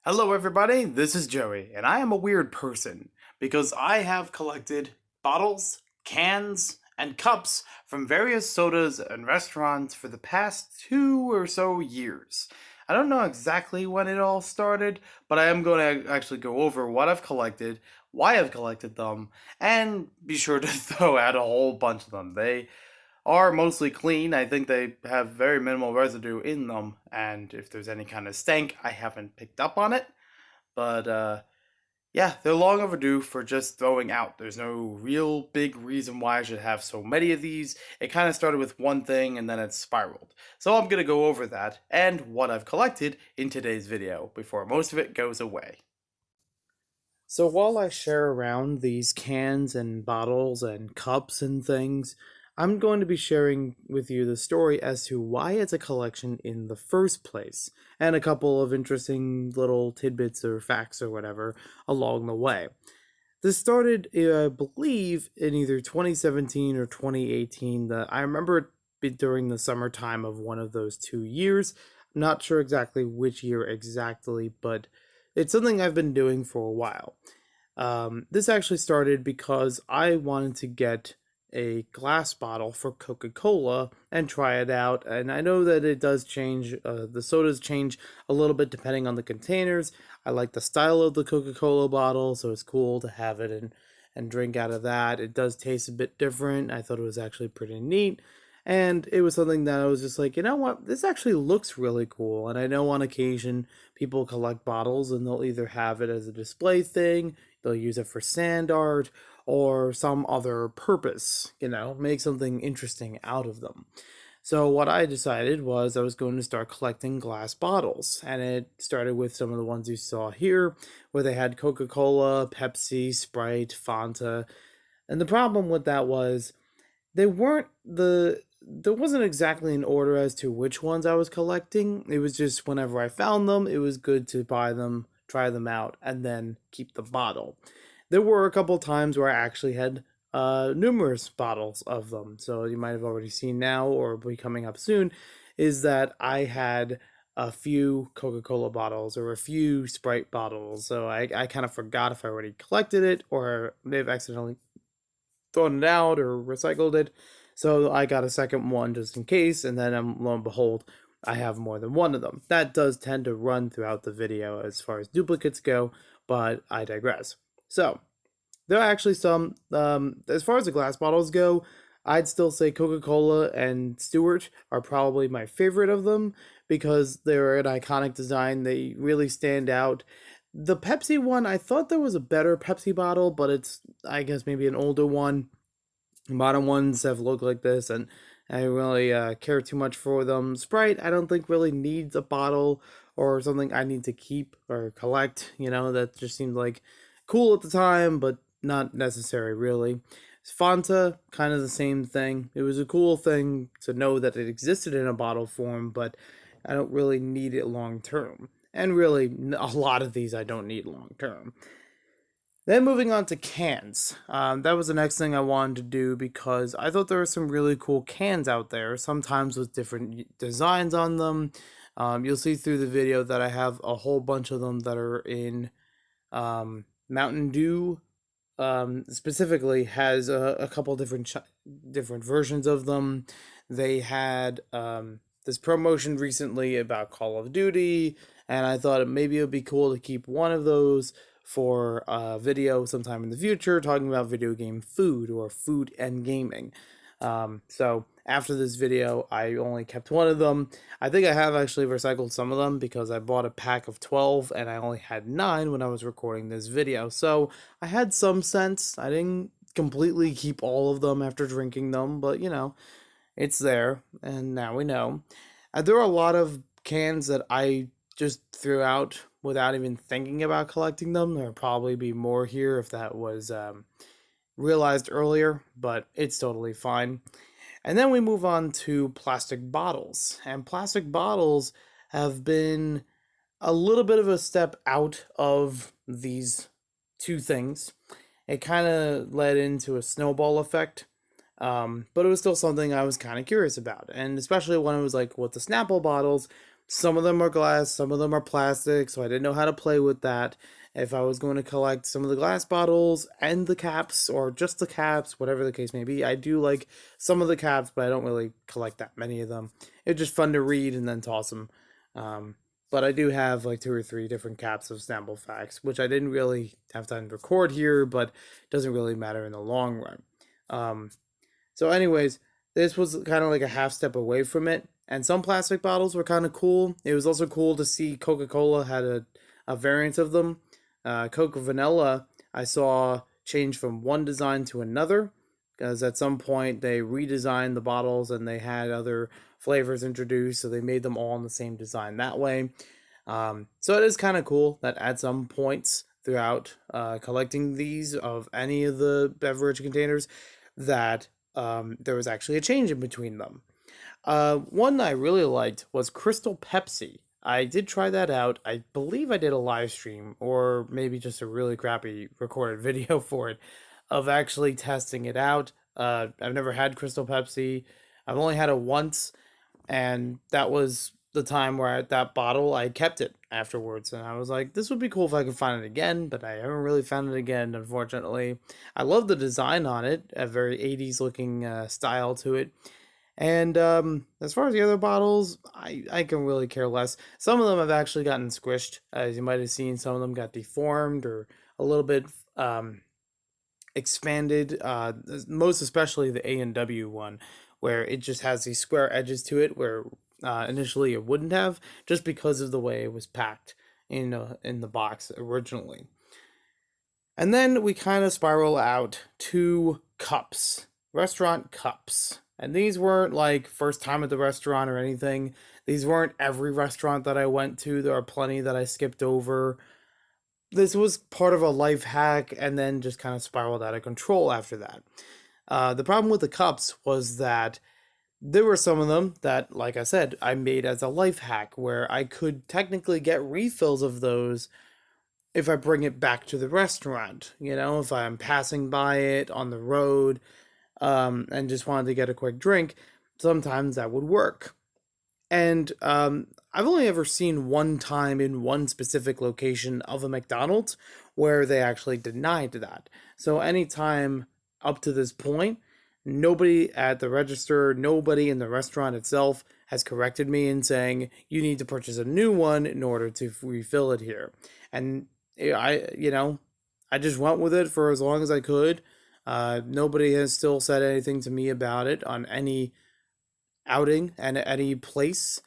Hello, everybody. This is Joey, and I am a weird person because I have collected bottles, cans, and cups from various sodas and restaurants for the past 2 or so years. I don't know exactly when it all started, but I am going to actually go over what I've collected, why I've collected them, and be sure to throw out a whole bunch of them. They are mostly clean. I think they have very minimal residue in them, and if there's any kind of stank, I haven't picked up on it. But yeah, they're long overdue for just throwing out. There's no real big reason why I should have so many of these. It kind of started with one thing and then it spiraled. So I'm going to go over that and what I've collected in today's video before most of it goes away. So while I share around these cans and bottles and cups and things, I'm going to be sharing with you the story as to why it's a collection in the first place, and a couple of interesting little tidbits or facts or whatever along the way. This started, I believe, in either 2017 or 2018. I remember it during the summertime of one of those 2 years. I'm not sure exactly which year exactly, but it's something I've been doing for a while. This actually started because I wanted to get a glass bottle for Coca Cola and try it out. And I know that it does change, the sodas change a little bit depending on the containers. I like the style of the Coca Cola bottle, so it's cool to have it and drink out of that. It does taste a bit different. I thought it was actually pretty neat. And it was something that I was just like, you know what, this actually looks really cool. And I know on occasion people collect bottles and they'll either have it as a display thing, they'll use it for sand art, or some other purpose, make something interesting out of them. So what I decided was I was going to start collecting glass bottles, and it started with some of the ones you saw here, where they had Coca-Cola, Pepsi, Sprite, Fanta. And the problem with that was they weren't there wasn't exactly an order as to which ones I was collecting. It was just whenever I found them, it was good to buy them, try them out, and then keep the bottle. There were a couple times where I actually had numerous bottles of them. So you might have already seen now or be coming up soon is that I had a few Coca-Cola bottles or a few Sprite bottles. So I kind of forgot if I already collected it or may have accidentally thrown it out or recycled it. So I got a second one just in case, and then lo and behold, I have more than one of them. That does tend to run throughout the video as far as duplicates go, but I digress. So there are actually some, as far as the glass bottles go, I'd still say Coca-Cola and Stewart are probably my favorite of them because they're an iconic design. They really stand out. The Pepsi one, I thought there was a better Pepsi bottle, but it's, I guess, maybe an older one. Modern ones have looked like this, and I don't really care too much for them. Sprite, I don't think really needs a bottle or something I need to keep or collect. That just seemed like cool at the time, but not necessary really. Fanta, kind of the same thing. It was a cool thing to know that it existed in a bottle form, but I don't really need it long term. And really, a lot of these I don't need long term. Then moving on to cans. That was the next thing I wanted to do because I thought there were some really cool cans out there, sometimes with different designs on them. You'll see through the video that I have a whole bunch of them that are in Mountain Dew. Specifically, has a couple different versions of them. They had this promotion recently about Call of Duty, and I thought maybe it would be cool to keep one of those for a video sometime in the future talking about video game food or food and gaming. So after this video, I only kept one of them. I think I have actually recycled some of them because I bought a pack of 12 and I only had 9 when I was recording this video. So I had some sense. I didn't completely keep all of them after drinking them, but it's there and now we know. There are a lot of cans that I just threw out without even thinking about collecting them. There'll probably be more here if that was realized earlier, but it's totally fine. And then we move on to plastic bottles. And plastic bottles have been a little bit of a step out of these two things. It kind of led into a snowball effect. But it was still something I was kind of curious about. And especially when it was like with the Snapple bottles, Some of them are glass, some of them are plastic, so I didn't know how to play with that. If I was going to collect some of the glass bottles and the caps, or just the caps, whatever the case may be, I do like some of the caps, but I don't really collect that many of them. It's just fun to read and then toss them. Um, but I do have like two or three different caps of Snapple Facts, which I didn't really have time to record here, but doesn't really matter in the long run. Um, so, anyways, this was kind of like a half step away from it. And some plastic bottles were kind of cool. It was also cool to see Coca Cola had a variant of them. Coca Vanilla, I saw change from one design to another because at some point they redesigned the bottles and they had other flavors introduced, so they made them all in the same design that way. So it is kind of cool that at some points throughout collecting these of any of the beverage containers, that there was actually a change in between them. One I really liked was Crystal Pepsi. I did try that out. I believe I did a live stream or maybe just a really crappy recorded video for it of actually testing it out. I've never had Crystal Pepsi. I've only had it once, and that was the time where that bottle I kept it afterwards, and I was like, this would be cool if I could find it again, but I haven't really found it again, unfortunately. I love the design on it, a very 80s looking style to it. And as far as the other bottles, I can really care less. Some of them have actually gotten squished, as you might have seen. Some of them got deformed or a little bit expanded. Most especially the A&W one, where it just has these square edges to it, where initially it wouldn't have, just because of the way it was packed in the box originally. And then we kind of spiral out to cups, restaurant cups. And these weren't like first time at the restaurant or anything. These weren't every restaurant that I went to. There are plenty that I skipped over. This was part of a life hack and then just kind of spiraled out of control after that. The problem with the cups was that there were some of them that, like I said, I made as a life hack where I could technically get refills of those if I bring it back to the restaurant. You know, if I'm passing by it on the road and just wanted to get a quick drink, sometimes that would work. And I've only ever seen one time in one specific location of a McDonald's where they actually denied that. So anytime up to this point, nobody at the register, nobody in the restaurant itself has corrected me in saying you need to purchase a new one in order to refill it here. And I just went with it for as long as I could. Nobody has still said anything to me about it on any outing and at any place.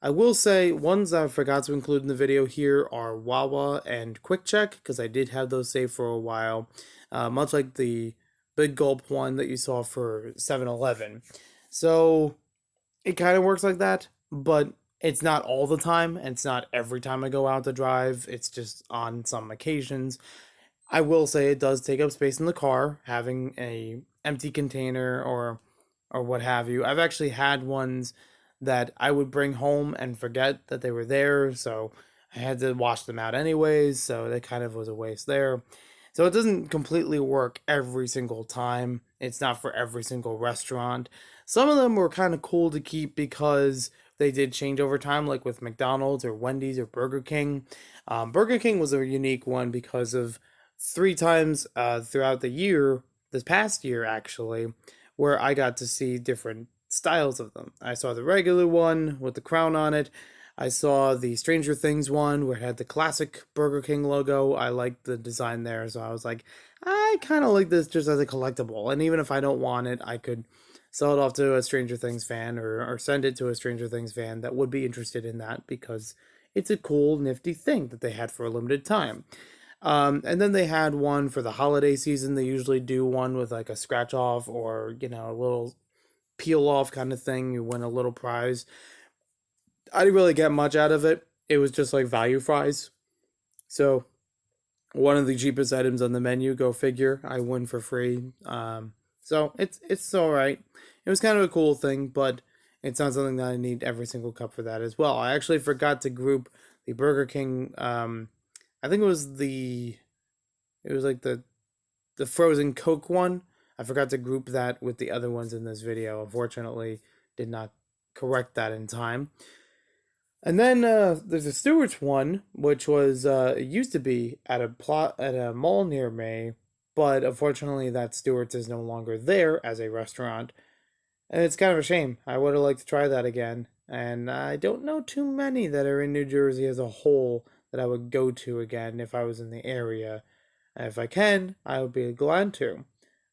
I will say ones I forgot to include in the video here are Wawa and Quick Check because I did have those saved for a while, much like the Big Gulp one that you saw for 7-Eleven. So it kind of works like that, but it's not all the time, and it's not every time I go out to drive. It's just on some occasions. I will say it does take up space in the car, having a empty container or what have you. I've actually had ones that I would bring home and forget that they were there, so I had to wash them out anyways, so that kind of was a waste there. So it doesn't completely work every single time. It's not for every single restaurant. Some of them were kind of cool to keep because they did change over time, like with McDonald's or Wendy's or Burger King. Burger King was a unique one because of three times throughout the year, this past year actually, where I got to see different styles of them. I saw the regular one with the crown on it. I saw the Stranger Things one where it had the classic Burger King logo. I liked the design there, so I was like, I kind of like this just as a collectible. And even if I don't want it, I could sell it off to a Stranger Things fan or send it to a Stranger Things fan that would be interested in that because it's a cool, nifty thing that they had for a limited time. And then they had one for the holiday season. They usually do one with like a scratch off or, a little peel off kind of thing. You win a little prize. I didn't really get much out of it. It was just like value fries. So one of the cheapest items on the menu, go figure, I win for free. So it's all right. It was kind of a cool thing, but it's not something that I need every single cup for that as well. I actually forgot to group the Burger King. I think it was like the frozen Coke one. I forgot to group that with the other ones in this video. Unfortunately, did not correct that in time. And then there's a Stewart's one, which was it used to be at a plot at a mall near me, but unfortunately that Stewart's is no longer there as a restaurant, and it's kind of a shame. I would have liked to try that again, and I don't know too many that are in New Jersey as a whole that I would go to again if I was in the area. And if I can, I would be glad to.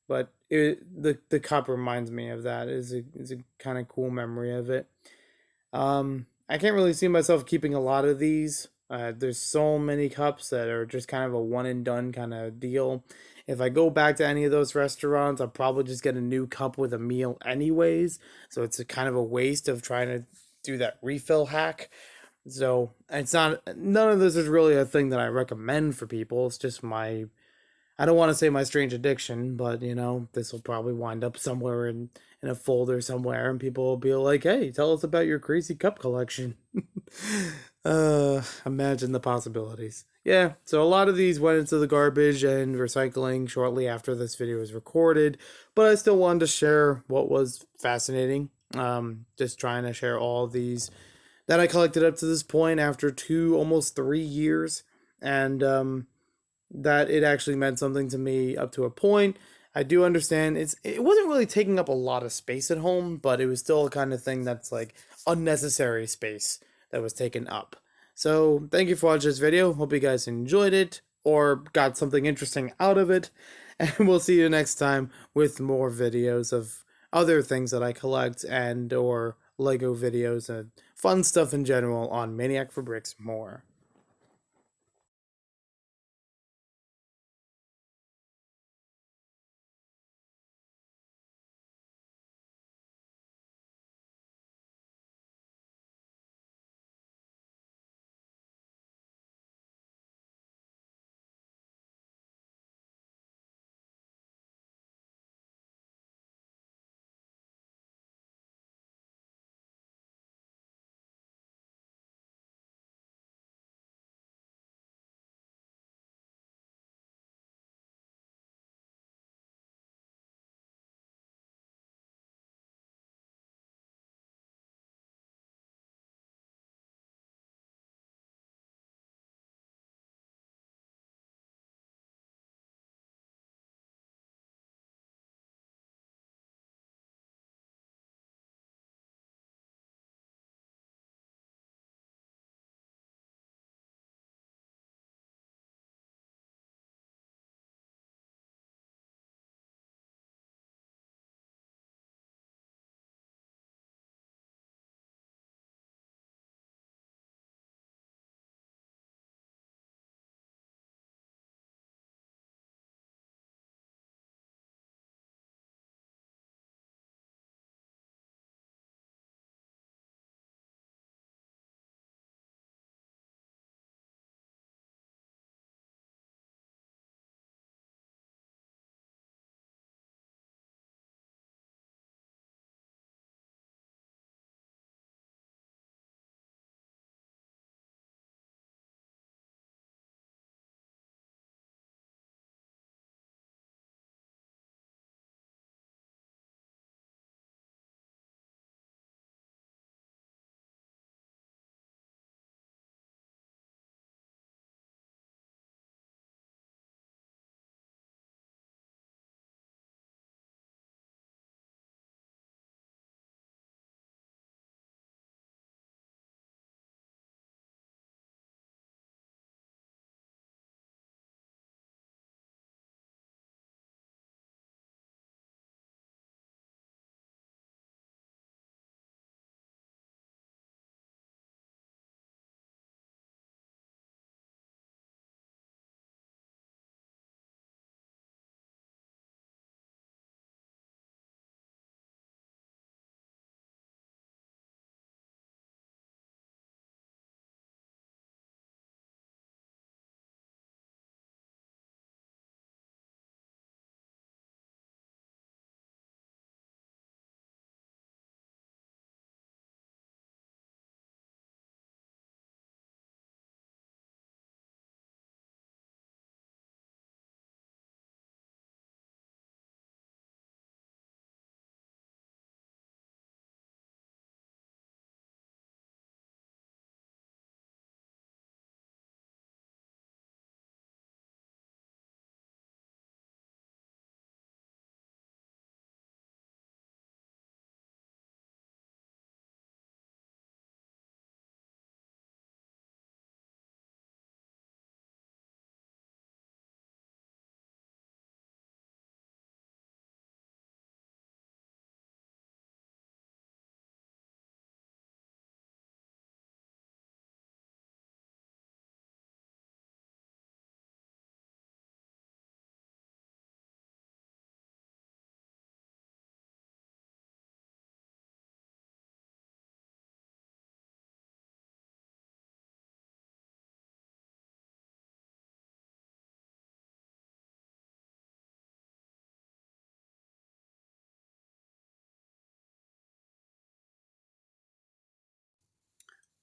But the cup reminds me of that. Is a kind of cool memory of it. I can't really see myself keeping a lot of these. There's so many cups that are just kind of a one and done kind of deal. If I go back to any of those restaurants, I'll probably just get a new cup with a meal anyways. So it's a kind of a waste of trying to do that refill hack. So it's not, none of this is really a thing that I recommend for people. It's just my, I don't want to say my strange addiction, but this will probably wind up somewhere in a folder somewhere, and people will be like, "Hey, tell us about your crazy cup collection." Imagine the possibilities. Yeah, so a lot of these went into the garbage and recycling shortly after this video was recorded, but I still wanted to share what was fascinating. Just trying to share all of these that I collected up to this point after almost 3 years, and that it actually meant something to me up to a point. I do understand it wasn't really taking up a lot of space at home, but it was still a kind of thing that's like unnecessary space that was taken up. So thank you for watching this video. Hope you guys enjoyed it or got something interesting out of it. And we'll see you next time with more videos of other things that I collect and or Lego videos and fun stuff in general on Maniac for Bricks more.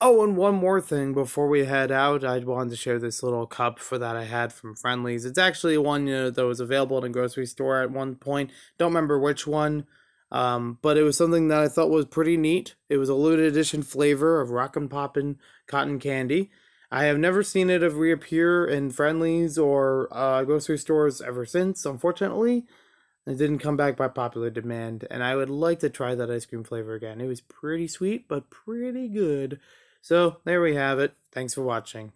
Oh, and one more thing before we head out, I wanted to share this little cup for that I had from Friendlies. It's actually one that was available in a grocery store at one point. Don't remember which one, but it was something that I thought was pretty neat. It was a limited edition flavor of Rockin' Poppin' cotton candy. I have never seen it reappear in Friendlies or grocery stores ever since, unfortunately. It didn't come back by popular demand, and I would like to try that ice cream flavor again. It was pretty sweet, but pretty good. So, there we have it. Thanks for watching.